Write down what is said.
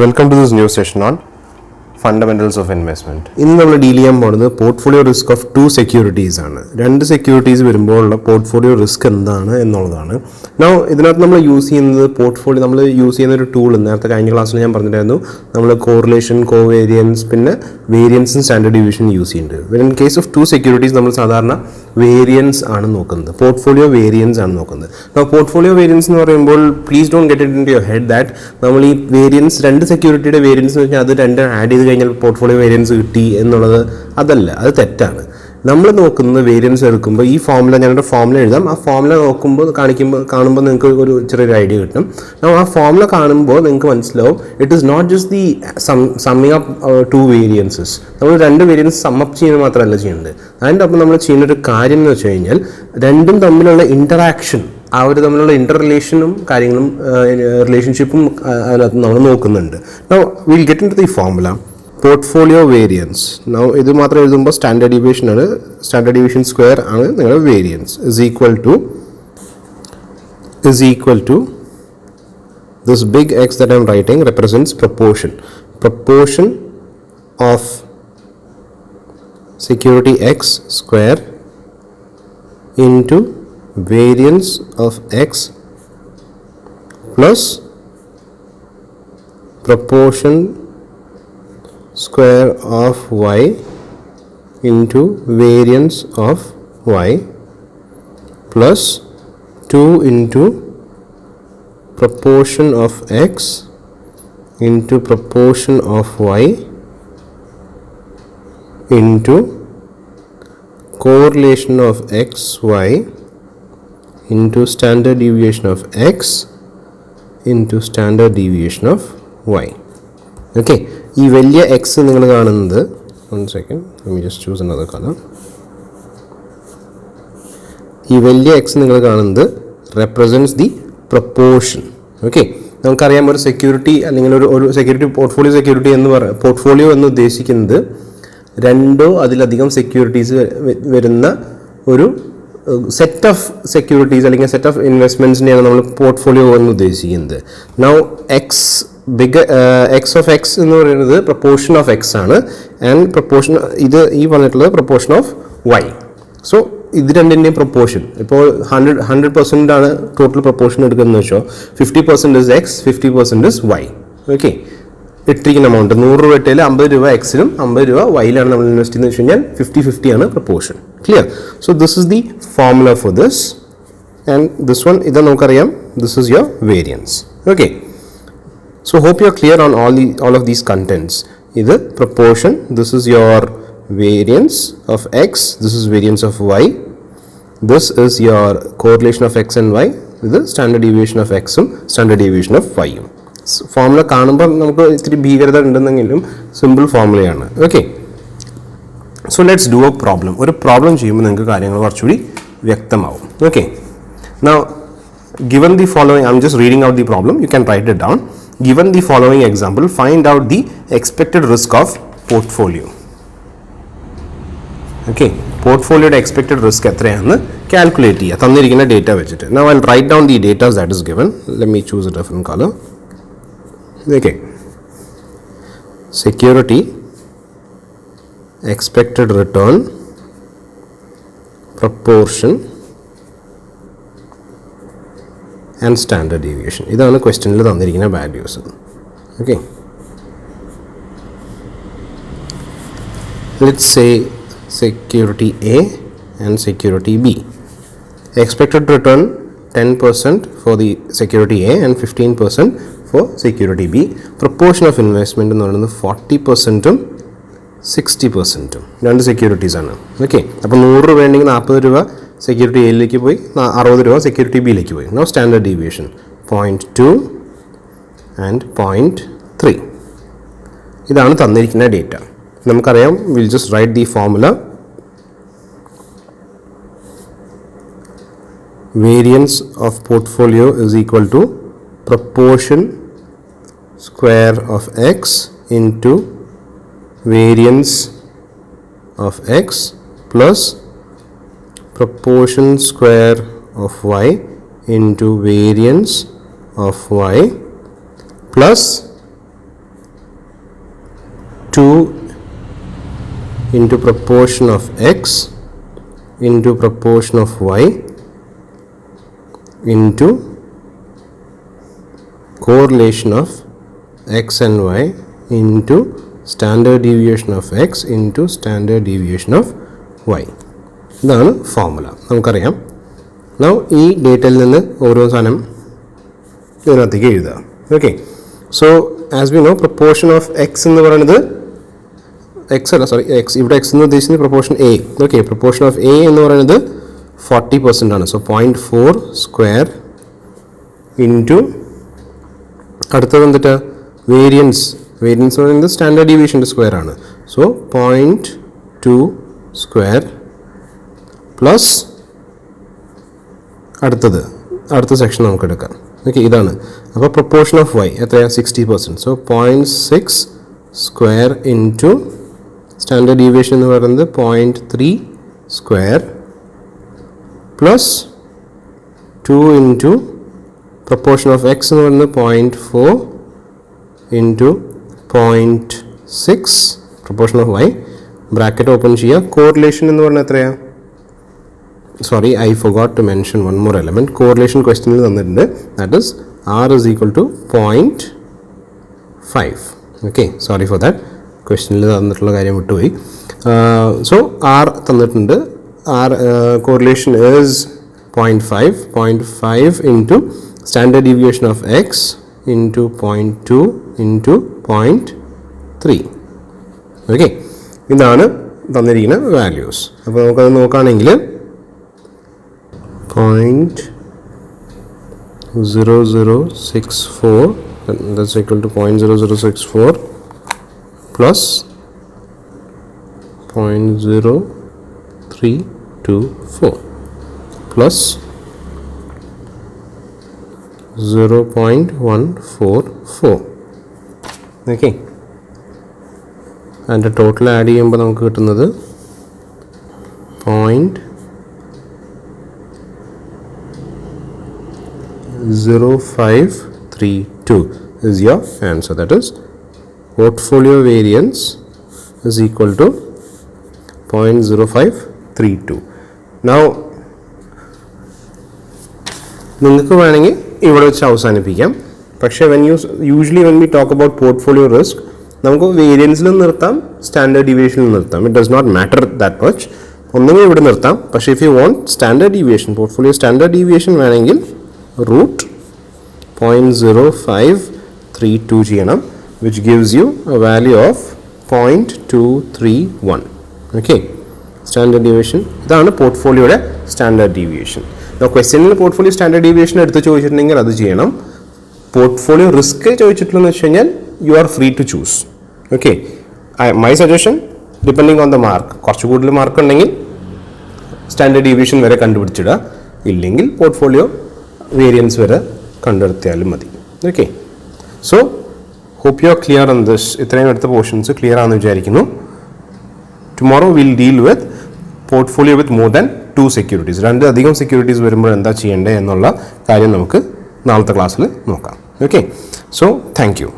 Welcome to this new session on Fundamentals of Investment. ഇന്ന് നമ്മൾ deal ചെയ്യാൻ പോകുന്നത് portfolio risk of two securities ആണ്. രണ്ട് സെക്യൂരിറ്റീസ് വരുമ്പോഴുള്ള പോർട്ട്ഫോളിയോ റിസ്ക് എന്താണ് എന്നുള്ളതാണ്. നൗ ഇതിനകത്ത് നമ്മൾ യൂസ് ചെയ്യുന്നത് പോർട്ട്ഫോളിയോ നമ്മൾ യൂസ് ചെയ്യുന്ന ഒരു ടൂൾ നേരത്തെ കഴിഞ്ഞ ക്ലാസ്സിൽ ഞാൻ പറഞ്ഞിട്ടായിരുന്നു. നമ്മൾ കോറിലേഷൻ, കോവേരിയൻസ്, പിന്നെ വേരിയൻസും സ്റ്റാൻഡേർഡ് ഡീവിയേഷൻ യൂസ് ചെയ്യുന്നുണ്ട്. In case of two securities നമ്മൾ സാധാരണ വേരിയൻസ് ആണ് നോക്കുന്നത്, പോർട്ട്ഫോളിയോ വേരിയൻസ് ആണ് നോക്കുന്നത്. അപ്പോൾ പോർട്ട്ഫോളിയോ വേരിയൻസ് എന്ന് പറയുമ്പോൾ please don't get it into your head that നമ്മൾ ഈ വേരിയൻസ് രണ്ട് സെക്യൂരിറ്റിയുടെ വേരിയൻസ് എന്ന് വെച്ചാൽ അത് രണ്ട് ആഡ് ചെയ്ത് കഴിഞ്ഞാൽ പോർട്ട്ഫോളിയോ വേരിയൻസ് കിട്ടി എന്നുള്ളത് അതല്ല, അത് തെറ്റാണ്. നമ്മൾ നോക്കുന്നത് വേരിയൻസ് എടുക്കുമ്പോൾ ഈ ഫോമുല, ഞാനൊരു ഫോമുല എഴുതാം. ആ ഫോമുല കാണുമ്പോൾ നിങ്ങൾക്ക് ഒരു ചെറിയൊരു ഐഡിയ കിട്ടും. ആ ഫോമുല കാണുമ്പോൾ നിങ്ങൾക്ക് മനസ്സിലാവും it is not just the summing up to variances. നമ്മൾ രണ്ട് വേരിയൻസ് സമ്മപ്പ് ചെയ്യുന്നത് മാത്രമല്ല ചെയ്യേണ്ടത്. അതിൻ്റെ ഒപ്പം നമ്മൾ ചെയ്യുന്ന ഒരു കാര്യം എന്ന് വെച്ച് കഴിഞ്ഞാൽ രണ്ടും തമ്മിലുള്ള ഇൻറ്ററാക്ഷൻ, ആ ഒരു തമ്മിലുള്ള ഇൻ്റർ റിലേഷനും കാര്യങ്ങളും റിലേഷൻഷിപ്പും അതിനകത്ത് നമ്മൾ നോക്കുന്നുണ്ട്. Now will get into the formula portfolio variance. Now ഇത് മാത്രം എഴുതുമ്പോൾ സ്റ്റാൻഡേർഡ് ഡീവിയേഷൻ ആണ്, സ്റ്റാൻഡേർഡ് ഡീവിയേഷൻ സ്ക്വയർ ആണ് നിങ്ങളുടെ variance. Is equal to this big X that I am writing represents proportion of security X square into variance of X plus proportion square of Y into variance of Y plus 2 into proportion of X into proportion of Y into correlation of X, Y into standard deviation of X into standard deviation of Y. Okay, ഈ വലിയ X നിങ്ങൾ കാണുന്നത്, one second, let me just choose another color. ഈ വലിയ X നിങ്ങൾ കാണുന്നത് represents the proportion. Okay, നമുക്കറിയാം ഒരു സെക്യൂരിറ്റി അല്ലെങ്കിൽ ഒരു സെക്യൂരിറ്റി പോർട്ട്ഫോളിയോ എന്ന് ഉദ്ദേശിക്കുന്നത് രണ്ടോ അതിലധികം സെക്യൂരിറ്റീസ് വരുന്ന ഒരു സെറ്റ് ഓഫ് സെക്യൂരിറ്റീസ് അല്ലെങ്കിൽ സെറ്റ് ഓഫ് ഇൻവെസ്റ്റ്മെൻറ്റ്സിനെയാണ് നമ്മൾ പോർട്ട്ഫോളിയോ എന്ന് ഉദ്ദേശിക്കുന്നത്. നൗ എക്സ് ഓഫ് എക്സ് എന്ന് പറയുന്നത് പ്രൊപ്പോർഷൻ ഓഫ് എക്സ് ആണ്, ആൻഡ് പ്രൊപ്പോർഷൻ ഇത് ഈ പറഞ്ഞിട്ടുള്ളത് പ്രൊപ്പോർഷൻ ഓഫ് വൈ. സോ ഇത് രണ്ടിൻ്റെയും പ്രൊപ്പോർഷൻ ഇപ്പോൾ 100% ആണ് ടോട്ടൽ പ്രൊപ്പോർഷൻ എടുക്കുന്നത് വെച്ചോ, 50% is X, 50% is Y. Okay, ഇട്ടിരിക്കുന്ന എമൗണ്ട് 100 രൂപ ഇട്ടതിൽ 50 രൂപ എക്സിനും 50 രൂപ വൈയിലാണ് നമ്മൾ ഇൻവെസ്റ്റ് ചെയ്യുന്നത് വെച്ച് കഴിഞ്ഞാൽ 50-50 ആണ് proportion. Clear? So this is the formula for this, and this one ഇത് നമുക്കറിയാം, this is your variance. Okay, so hope you are clear on all of these contents. ഇത് proportion, this is your variance of x, this is variance of y, this is your correlation of x and y, with the standard deviation of x ഉം standard deviation of y ഉം. Formula കാണുമ്പോൾ നമുക്ക് ഇത്തിരി ഭീകരത ഉണ്ടെന്നെങ്കിലും simple ഫോർമുലയാണ്. Okay, so let's do a problem. ഒരു problem ചെയ്യുമ്പോൾ നിങ്ങൾക്ക് കാര്യങ്ങൾ കുറച്ചുകൂടി വ്യക്തമാവും. Okay, now given the following, I'm just reading out the problem, you can write it down. Given the following example, find out the expected risk of portfolio. Okay, പോർട്ട്ഫോളിയോയുടെ expected risk എത്രയാണെന്ന് calculate ചെയ്യുക തന്നിരിക്കുന്ന data വെച്ചിട്ട്. Now I will write down the datas that is given. Let me choose a different colour. Okay, security, expected return, proportion and standard deviation. ഇതാണ് ക്വസ്റ്റ്യനിൽ തന്നിരിക്കുന്ന values. Okay, let's say security A and security B. Expected return 10% for the security A and 15% for security B. Proportion of investment എന്ന് പറയുന്നത് 40%ഉം 60%ഉം രണ്ട് securities ആണ്. Okay, അപ്പോൾ 100 രൂപ ഉണ്ടെങ്കിൽ 40 രൂപ സെക്യൂരിറ്റി എയിലേക്ക് പോയി, 60 രൂപ സെക്യൂരിറ്റി ബിയിലേക്ക് പോയി. No standard deviation 0.2 and 0.3. ഇതാണ് തന്നിരിക്കുന്ന ഡേറ്റ. നമുക്കറിയാം, will just write the formula. Variance of portfolio is equal to proportion square of X into variance of X plus proportion square of y into variance of y plus 2 into proportion of x into proportion of y into correlation of x and y into standard deviation of x into standard deviation of y. ഇതാണ് formula. നമുക്കറിയാം. Now ഈ ഡേറ്റയിൽ നിന്ന് ഓരോ സാധനം ഇതിനകത്തേക്ക് എഴുതുക. Okay, so as we know proportion of X എന്ന് പറയുന്നത് ഇവിടെ എക്സ് എന്ന് ഉദ്ദേശിക്കുന്നത് proportion A. Okay, proportion of A എന്ന് പറയുന്നത് 40% ആണ്. സോ 0.4 സ്ക്വയർ ഇൻറ്റു അടുത്തത് എന്തിട്ട് വേരിയൻസ് എന്ന് പറയുന്നത് സ്റ്റാൻഡേർഡ് ഡീവിയേഷൻ്റെ സ്ക്വയർ ആണ്. സോ 0.2 സ്ക്വയർ പ്ലസ് അടുത്ത സെക്ഷൻ നമുക്ക് എടുക്കാം. ഓക്കെ, ഇതാണ്. അപ്പോൾ പ്രൊപ്പോർഷൻ ഓഫ് വൈ എത്രയാണ്? 60%. So 0.6 square into standard deviation എന്ന് പറയുന്നത് 0.3 square plus 2 into proportion of X എന്ന് പറയുന്നത് 0.4 into 0.6 proportion of Y bracket open ചെയ്യുക. കോറിലേഷൻ എന്ന് പറഞ്ഞാൽ എത്രയാണ്? Sorry, I forgot to mention one more element. കോറിലേഷൻ ക്വസ്റ്റ്യനിൽ തന്നിട്ടുണ്ട്. That is r is equal to 0.5. Okay, sorry for that, ക്വസ്റ്റ്യനിൽ തന്നിട്ടുള്ള കാര്യം വിട്ടുപോയി. സോ r തന്നിട്ടുണ്ട്. r correlation is 0.5 into standard deviation of x into 0.2 into 0.3. Okay, ഇതാണ് തന്നിരിക്കുന്ന വാല്യൂസ്. അപ്പോൾ നമുക്കത് നോക്കുകയാണെങ്കിൽ 0.0064 that's equal to 0.0064 plus 0.0324 plus 0.144. Okay, അതിൻ്റെ ടോട്ടൽ ആഡ് ചെയ്യുമ്പോൾ നമുക്ക് കിട്ടുന്നത് 0.0532 is your answer. That is portfolio variance is equal to 0.0532. Now നിങ്ങൾക്ക് വേണമെങ്കിൽ ഇവിടെ വെച്ച് അവസാനിപ്പിക്കാം. പക്ഷേ usually when we talk about portfolio risk നമുക്ക് വേരിയൻസിലും നിർത്താം, സ്റ്റാൻഡേർഡ് ഡീവിയേഷനിലും നിർത്താം. It does not matter that much. ഒന്നെങ്കിൽ ഇവിടെ നിർത്താം. പക്ഷേ if you want standard deviation, portfolio standard deviation വേണമെങ്കിൽ റൂട്ട് 0.0532 ചെയ്യണം, which gives you a value of 0.231. Okay, standard deviation ഇതാണ് പോർട്ട്ഫോളിയോയുടെ സ്റ്റാൻഡേർഡ് ഡീവിയേഷൻ. ക്വസ്റ്റ്യനിൽ പോർട്ട്ഫോളിയോ സ്റ്റാൻഡേർഡ് ഡീവിയേഷൻ എടുത്ത് ചോദിച്ചിട്ടുണ്ടെങ്കിൽ അത് ചെയ്യണം. പോർട്ട്ഫോളിയോ റിസ്ക് ചോദിച്ചിട്ടുള്ളതെന്ന് വെച്ച് കഴിഞ്ഞാൽ you are free to choose. Okay, my suggestion depending on the mark. കുറച്ച് കൂടുതൽ മാർക്ക് ഉണ്ടെങ്കിൽ സ്റ്റാൻഡേർഡ് ഡീവിയേഷൻ വരെ കണ്ടുപിടിച്ചിടുക, ഇല്ലെങ്കിൽ പോർട്ട്ഫോളിയോ വേരിയൻസ് വരെ കണ്ടെടുത്തിയാലും മതി. Okay, so hope you are clear on this. ഇത്രയും അടുത്ത പോർഷൻസ് ക്ലിയർ ആണെന്ന് വിചാരിക്കുന്നു. Tomorrow will deal with portfolio with more than 2 securities. 2 അധികം സെക്യൂരിറ്റീസ് വരുമ്പോൾ എന്താ ചെയ്യേണ്ടത് എന്നുള്ള കാര്യം നമുക്ക് നാളത്തെ ക്ലാസ്സിൽ നോക്കാം. Okay, so thank you.